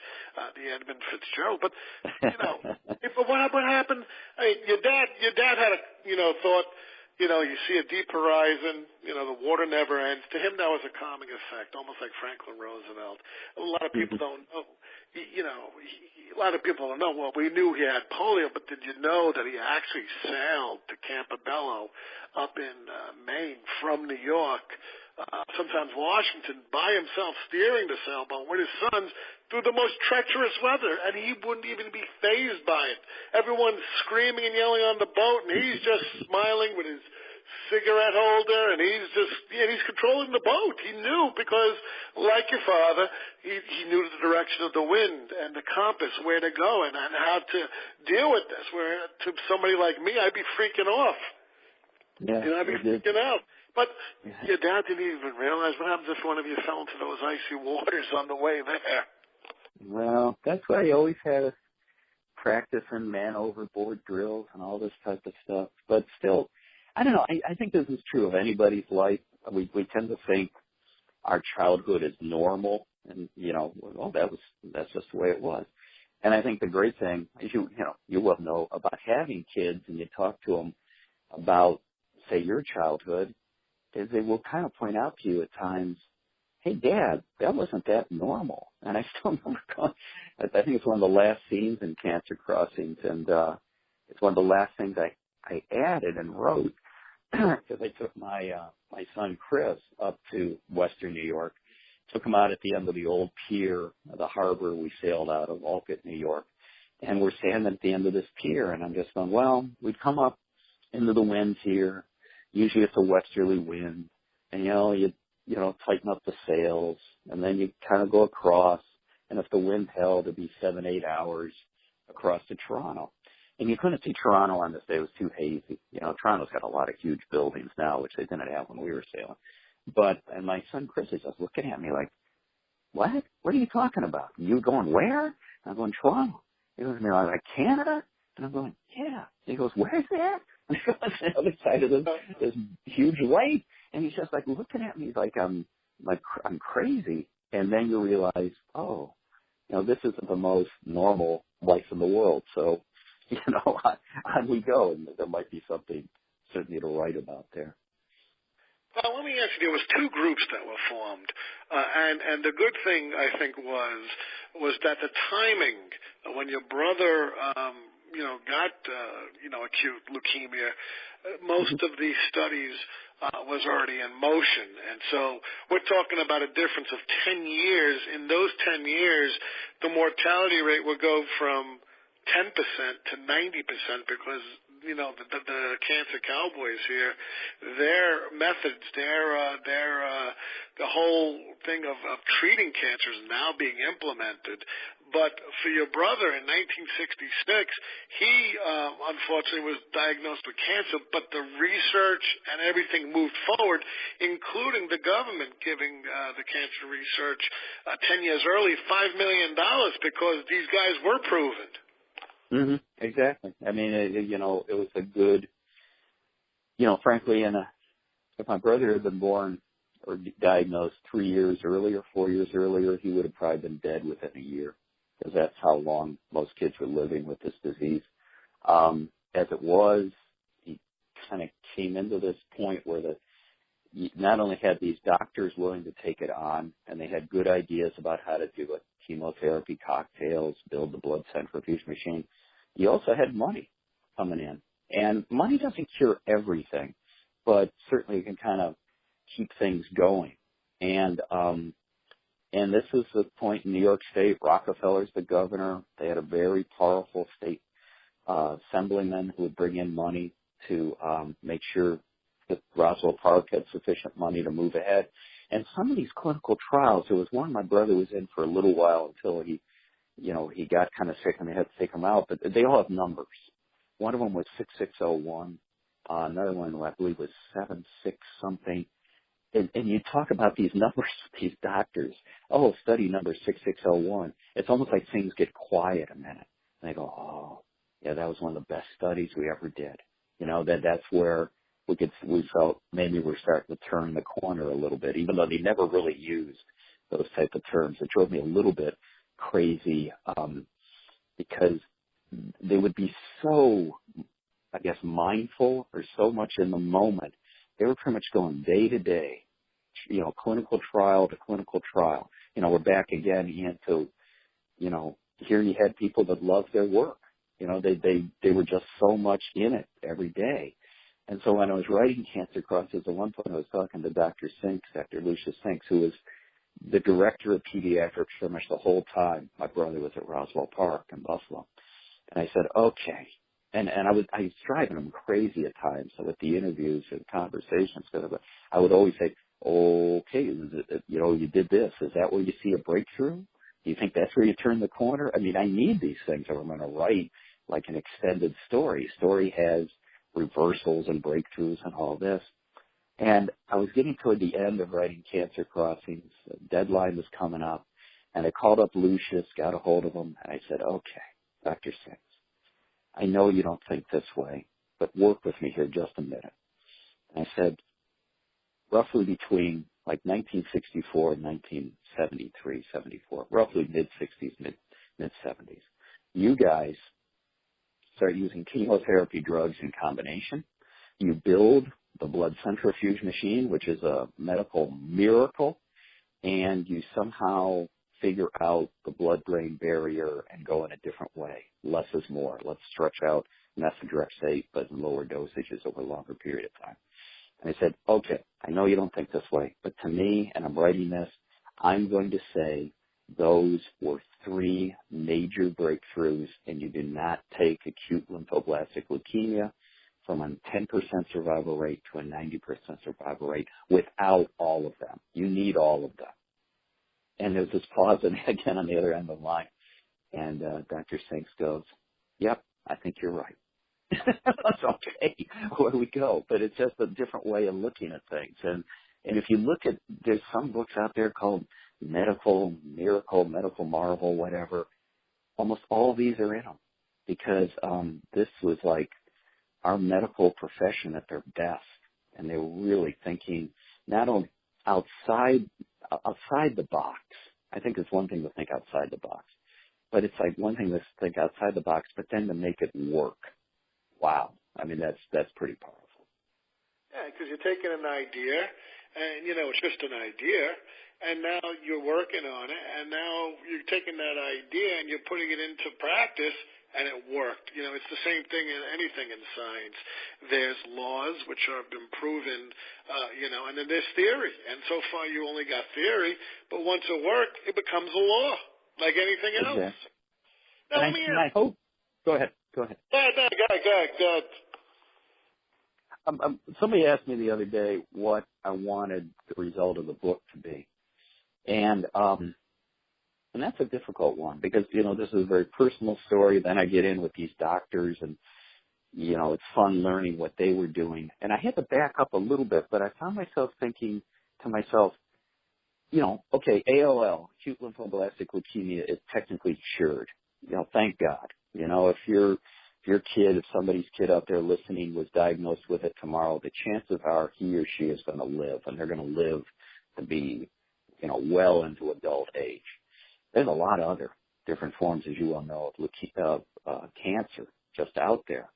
the Edmund Fitzgerald. But, you know, but what happened? I mean, your dad had a, you know, thought, you know, you see a deep horizon, you know, the water never ends. To him, that was a calming effect, almost like Franklin Roosevelt. A lot of people don't know. You know, a lot of people don't know. Well, we knew he had polio, but did you know that he actually sailed to Campobello up in Maine from New York, sometimes Washington, by himself, steering the sailboat with his sons through the most treacherous weather, and he wouldn't even be fazed by it. Everyone's screaming and yelling on the boat, and he's just smiling with his cigarette holder, and he's controlling the boat. He knew, because like your father, he knew the direction of the wind and the compass, where to go and how to deal with this. Where to somebody like me, I'd be freaking off. Yeah, I'd be freaking out. But your dad didn't even realize. What happens if one of you fell into those icy waters on the way there? Well, that's why he always had us practicing man overboard drills and all this type of stuff. But still, I don't know. I think this is true of anybody's life. We tend to think our childhood is normal, and that's just the way it was. And I think the great thing is you will know about having kids, and you talk to them about, say, your childhood, is they will kind of point out to you at times, hey, Dad, that wasn't that normal. And I still remember I think it's one of the last scenes in Cancer Crossings, and it's one of the last things I added and wrote, because I took my son Chris up to Western New York, took him out at the end of the old pier, the harbor we sailed out of, Olcott, New York, and we're standing at the end of this pier, and I'm just going, well, we'd come up into the winds here. Usually it's a westerly wind, and you tighten up the sails, and then you kind of go across, and if the wind held, it'd be 7-8 hours across to Toronto. And you couldn't see Toronto on this day. It was too hazy. Toronto's got a lot of huge buildings now, which they didn't have when we were sailing. And my son Chris is just looking at me like, what? What are you talking about? You going where? And I'm going, Toronto. He goes, like Canada? And I'm going, yeah. And he goes, where's that? And he goes, on the other side of this huge lake. And he's just like looking at me like I'm crazy. And then you realize, this isn't the most normal life in the world. So, on we go, and there might be something certainly to write about there. Well, let me ask you, there was two groups that were formed, and the good thing, I think, was that the timing, when your brother, got, acute leukemia, most of these studies was already in motion. And so we're talking about a difference of 10 years. In those 10 years, the mortality rate will go from 10% to 90%, because the cancer cowboys here, their methods, the whole thing of treating cancer is now being implemented. But for your brother in 1966, he unfortunately was diagnosed with cancer, but the research and everything moved forward, including the government giving the cancer research 10 years early $5 million, because these guys were proven. Mm-hmm. Exactly. I mean, it was a good, frankly, if my brother had been born or diagnosed 3 years earlier, 4 years earlier, he would have probably been dead within a year, because that's how long most kids were living with this disease. As it was, he kind of came into this point where you not only had these doctors willing to take it on, and they had good ideas about how to do it, chemotherapy cocktails, build the blood centrifuge machine, you also had money coming in. And money doesn't cure everything, but certainly it can kind of keep things going. And this was the point in New York State. Rockefeller's the governor. They had a very powerful state assemblyman who would bring in money to make sure that Roswell Park had sufficient money to move ahead. And some of these clinical trials, there was one my brother was in for a little while until he got kind of sick and they had to take him out, but they all have numbers. One of them was 6601. Another one, I believe, was 76 something. And you talk about these numbers with these doctors. Oh, study number 6601. It's almost like things get quiet a minute. And they go, oh, yeah, that was one of the best studies we ever did. That's where we felt maybe we're starting to turn the corner a little bit, even though they never really used those type of terms. It drove me a little bit crazy because they would be so, I guess, mindful or so much in the moment. They were pretty much going day to day, clinical trial to clinical trial. We're back again into, here you had people that loved their work. They were just so much in it every day. And so when I was writing Cancer Crossings, at one point I was talking to Dr. Lucius Sinks, who was, the director of pediatrics pretty much the whole time my brother was at Roswell Park in Buffalo. And I said, okay. And I was driving him crazy at times. So with the interviews and conversations, I would always say, okay, you did this. Is that where you see a breakthrough? Do you think that's where you turn the corner? I mean, I need these things or I'm going to write like an extended story. Story has reversals and breakthroughs and all this. And I was getting toward the end of writing Cancer Crossings. The deadline was coming up. And I called up Lucius, got a hold of him, and I said, okay, Dr. Sings, I know you don't think this way, but work with me here just a minute. And I said, roughly between like 1964 and 1973, 74, roughly mid-60s, mid-70s, you guys start using chemotherapy drugs in combination. You build the blood centrifuge machine, which is a medical miracle, and you somehow figure out the blood-brain barrier and go in a different way. Less is more. Let's stretch out methotrexate, but in lower dosages over a longer period of time. And I said, okay, I know you don't think this way, but to me, and I'm writing this, I'm going to say those were 3 major breakthroughs, and you do not take acute lymphoblastic leukemia from a 10% survival rate to a 90% survival rate without all of them. You need all of them. And there's this pause again on the other end of the line. And Dr. Sinks goes, yep, I think you're right. That's okay, where we go. But it's just a different way of looking at things. And if you look at, there's some books out there called Medical Miracle, Medical Marvel, whatever. Almost all of these are in them because this was like our medical profession at their best. And they were really thinking not only outside the box. I think it's one thing to think outside the box, but it's like one thing to think outside the box, but then to make it work. Wow. I mean, that's pretty powerful. Yeah, because you're taking an idea, and, it's just an idea, and now you're working on it, and now you're taking that idea and you're putting it into practice, and it worked. It's the same thing in anything in science. There's laws which have been proven, and then there's theory. And so far you only got theory, but once it worked, it becomes a law, like anything else. Okay. Now, I hope. Go ahead. Go ahead. Somebody asked me the other day what I wanted the result of the book to be. And that's a difficult one because, this is a very personal story. Then I get in with these doctors and, it's fun learning what they were doing. And I had to back up a little bit, but I found myself thinking to myself, okay, ALL, acute lymphoblastic leukemia, is technically cured. Thank God. If somebody's kid out there listening was diagnosed with it tomorrow, the chances are he or she is going to live, and they're going to live to be, well into adult age. There's a lot of other different forms, as you well know, of cancer just out there.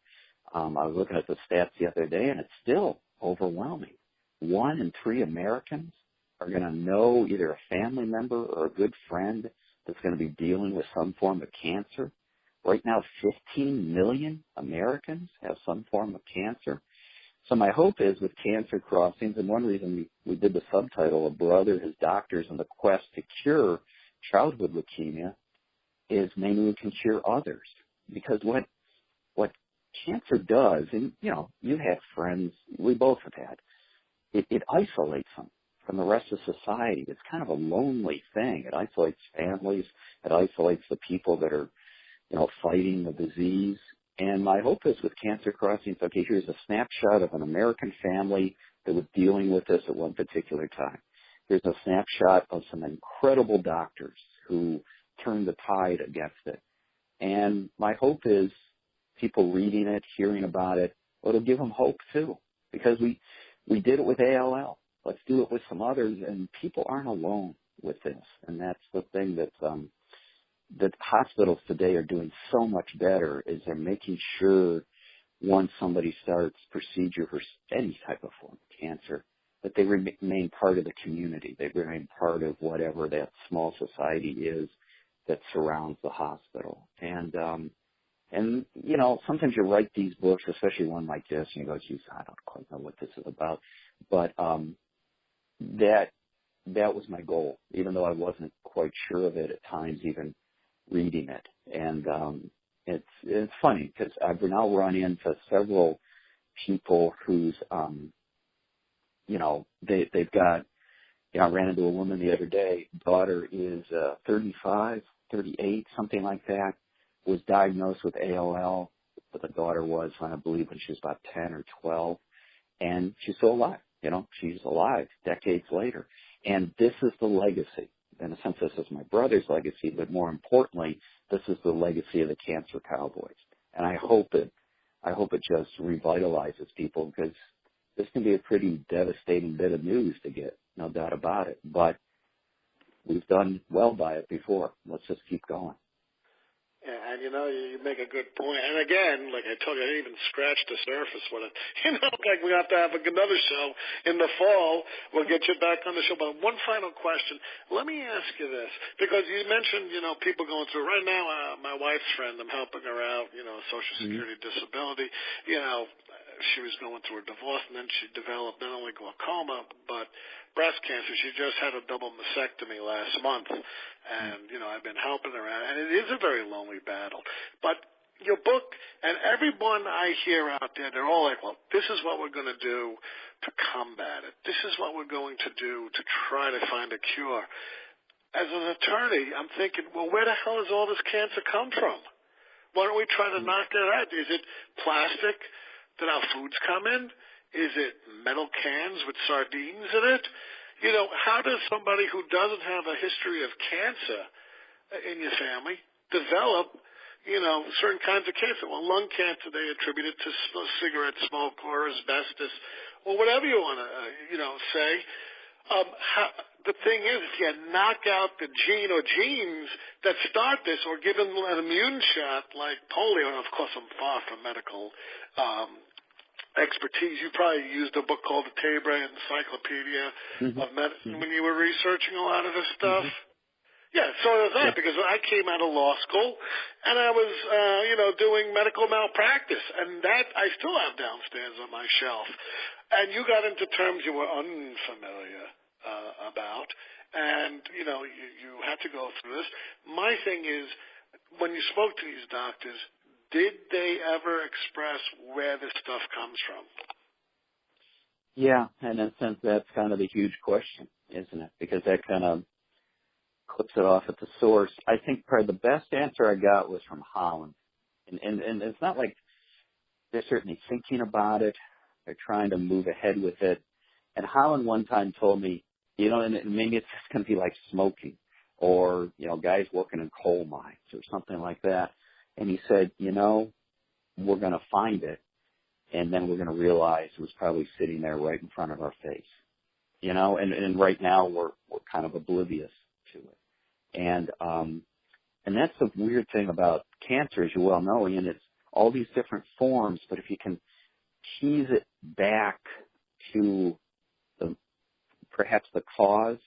I was looking at the stats the other day, and it's still overwhelming. 1 in 3 Americans are going to know either a family member or a good friend that's going to be dealing with some form of cancer. Right now, 15 million Americans have some form of cancer. So my hope is with Cancer Crossings, and one reason we did the subtitle, A Brother, His Doctors, and the Quest to Cure Childhood Leukemia, is maybe we can cure others. Because what cancer does, and, you have friends, we both have had, it isolates them from the rest of society. It's kind of a lonely thing. It isolates families. It isolates the people that are, fighting the disease. And my hope is with Cancer Crossings, okay, here's a snapshot of an American family that was dealing with this at one particular time. Here's a snapshot of some incredible doctors who turned the tide against it. And my hope is people reading it, hearing about it, it'll give them hope too. Because we did it with ALL. Let's do it with some others, and people aren't alone with this. And that's the thing that hospitals today are doing so much better is they're making sure once somebody starts procedure for any type of form of cancer, that they remain part of the community. They remain part of whatever that small society is that surrounds the hospital. And sometimes you write these books, especially one like this, and you go, geez, I don't quite know what this is about. But that that was my goal, even though I wasn't quite sure of it at times, even reading it. And it's funny because I've now run into several people whose, they've got, I ran into a woman the other day, daughter is 35, 38, something like that, was diagnosed with ALL, but the daughter was, I believe, when she was about 10 or 12, and she's still alive. She's alive decades later. And this is the legacy. In a sense, this is my brother's legacy, but more importantly, this is the legacy of the Cancer Cowboys. And I hope it just revitalizes people, because this can be a pretty devastating bit of news to get, no doubt about it. But we've done well by it before. Let's just keep going. Yeah, and you make a good point. And again, like I told you, I didn't even scratch the surface with it. Like we have to have another show in the fall. We'll get you back on the show. But one final question. Let me ask you this, because you mentioned, people going through right now. My wife's friend, I'm helping her out. Social Security disability. She was going through a divorce, and then she developed not only glaucoma but breast cancer. She just had a double mastectomy last month, and I've been helping her out, and it is a very lonely battle. But your book, and everyone I hear out there, they're all like, well, this is what we're going to do to combat it. This is what we're going to do to try to find a cure. As an attorney, I'm thinking, well, where the hell does all this cancer come from? Why don't we try to knock that out? Is it plastic that our foods come in? Is it metal cans with sardines in it? How does somebody who doesn't have a history of cancer in your family develop, certain kinds of cancer? Well, lung cancer, they attribute it to cigarette smoke or asbestos or whatever you want to, say. The thing is, if you knock out the gene or genes that start this, or give them an immune shot like polio, and of course I'm far from medical expertise. You probably used a book called the Tabra Encyclopedia of Medicine when you were researching a lot of this stuff. Yeah, so was I, because I came out of law school and I was, doing medical malpractice, and that I still have downstairs on my shelf. And you got into terms you were unfamiliar about, and you had to go through this. My thing is, when you spoke to these doctors, did they ever express where this stuff comes from? Yeah, and in a sense, that's kind of the huge question, isn't it? Because that kind of clips it off at the source. I think probably the best answer I got was from Holland. And it's not like they're certainly thinking about it. They're trying to move ahead with it. And Holland one time told me, and maybe it's just going to be like smoking or, guys working in coal mines or something like that. And he said, we're going to find it, and then we're going to realize it was probably sitting there right in front of our face, and right now we're kind of oblivious to it. And that's the weird thing about cancer, as you well know, Ian, it's all these different forms, but if you can tease it back to perhaps the cause,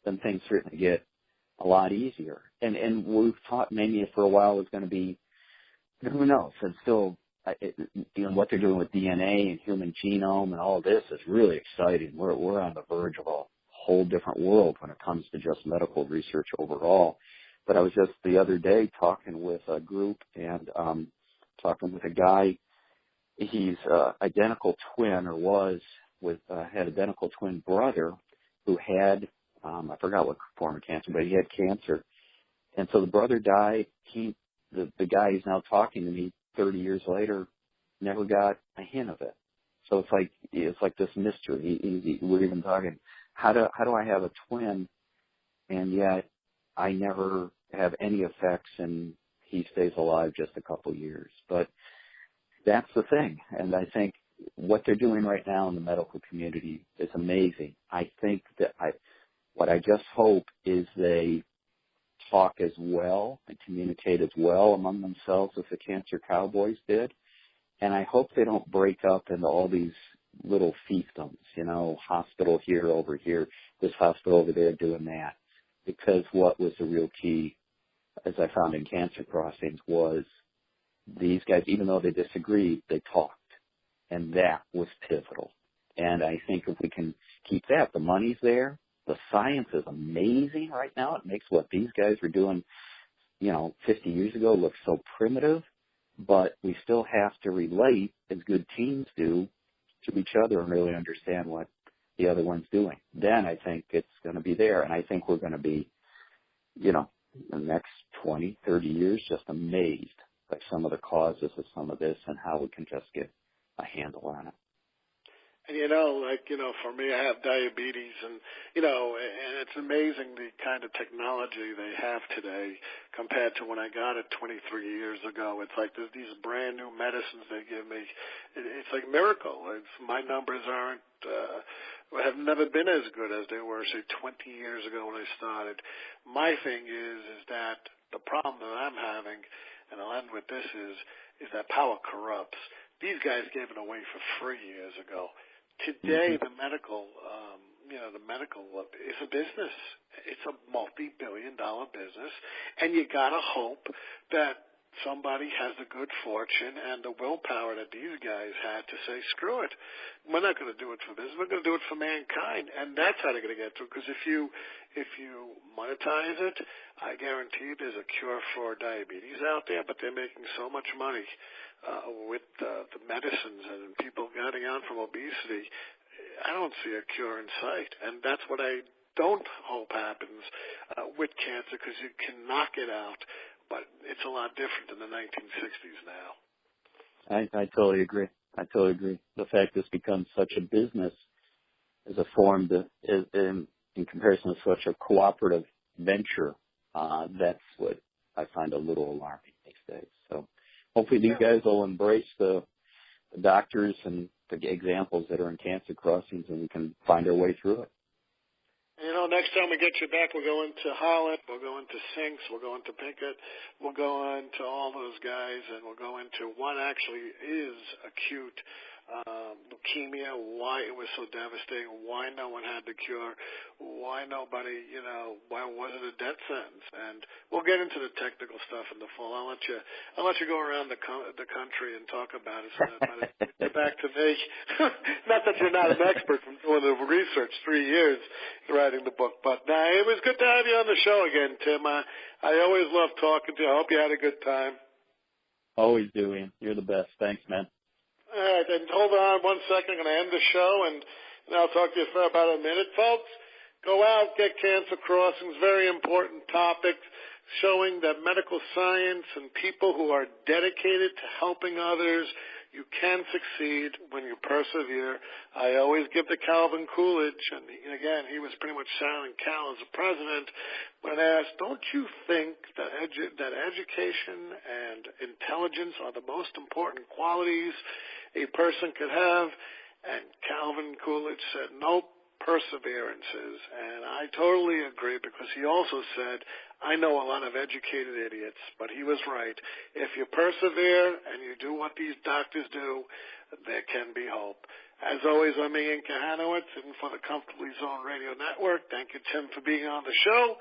then things certainly get a lot easier. And we've thought maybe for a while it was going to be, who knows? And still, what they're doing with DNA and human genome and all this is really exciting. We're on the verge of a whole different world when it comes to just medical research overall. But I was just the other day talking with a group and talking with a guy. He's identical twin, or was had identical twin brother who had I forgot what form of cancer, but he had cancer. And so the brother died. The guy who's now talking to me 30 years later never got a hint of it. So it's like this mystery. We're even talking, how do I have a twin and yet I never have any effects and he stays alive just a couple years? But that's the thing. And I think what they're doing right now in the medical community is amazing. I think that what I just hope is they talk as well and communicate as well among themselves as the Cancer Cowboys did. And I hope they don't break up into all these little fiefdoms, hospital here, over here, this hospital over there doing that. Because what was the real key, as I found in Cancer Crossings, was these guys, even though they disagreed, they talked. And that was pivotal. And I think if we can keep that, the money's there, The science is amazing right now. It makes what these guys were doing, 50 years ago look so primitive, but we still have to relate, as good teams do, to each other and really understand what the other one's doing. Then I think it's going to be there, and I think we're going to be, the next 20, 30 years just amazed by some of the causes of some of this and how we can just get a handle on it. And, for me, I have diabetes, and it's amazing the kind of technology they have today compared to when I got it 23 years ago. It's like there's these brand new medicines they give me. It's like a miracle. My numbers have never been as good as they were, say, 20 years ago when I started. My thing is that the problem that I'm having, and I'll end with this, is that power corrupts. These guys gave it away for free years ago. Today, the medical is a business. It's a multi-billion-dollar business, and you gotta hope that somebody has the good fortune and the willpower that these guys had to say, screw it. We're not going to do it for business. We're going to do it for mankind, and that's how they're going to get through. Because if you monetize it, I guarantee there's a cure for diabetes out there, but they're making so much money with the medicines and people getting on from obesity. I don't see a cure in sight, and that's what I don't hope happens with cancer, because you can knock it out, but it's a lot different than the 1960s now. I totally agree. The fact this becomes such a business is a form in comparison to such a cooperative venture, that's what I find a little alarming these days. So hopefully these guys will embrace the doctors and the examples that are in Cancer Crossings, and we can find our way through it. Next time we get you back, we'll go into Holland, we'll go into Sinks, we'll go into Pinkett, we'll go into all those guys, and we'll go into what actually is acute leukemia, why it was so devastating, why no one had the cure, why nobody, why wasn't a death sentence, and we'll get into the technical stuff in the fall. I'll let you go around the country and talk about it. So that get back to me. Not that you're not an expert from doing the research, 3 years writing the book, but it was good to have you on the show again, Tim. I always love talking to you. I hope you had a good time. Always do, Ian. You're the best. Thanks, man. All right, and hold on 1 second. I'm going to end the show, and I'll talk to you for about a minute. Folks, go out, get Cancer Crossings, very important topic, showing that medical science and people who are dedicated to helping others, you can succeed when you persevere. I always give to Calvin Coolidge, and again, he was pretty much silent Cal as a president, when asked, don't you think that education and intelligence are the most important qualities a person could have? And Calvin Coolidge said, nope, perseverance is. And I totally agree, because he also said, I know a lot of educated idiots, but he was right. If you persevere and you do what these doctors do, there can be hope. As always, I'm Ian Kahanowitz, and for the Comfortably Zoned Radio Network, thank you, Tim, for being on the show.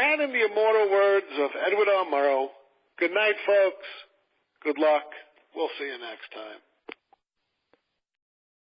And in the immortal words of Edward R. Murrow, good night, folks. Good luck. We'll see you next time.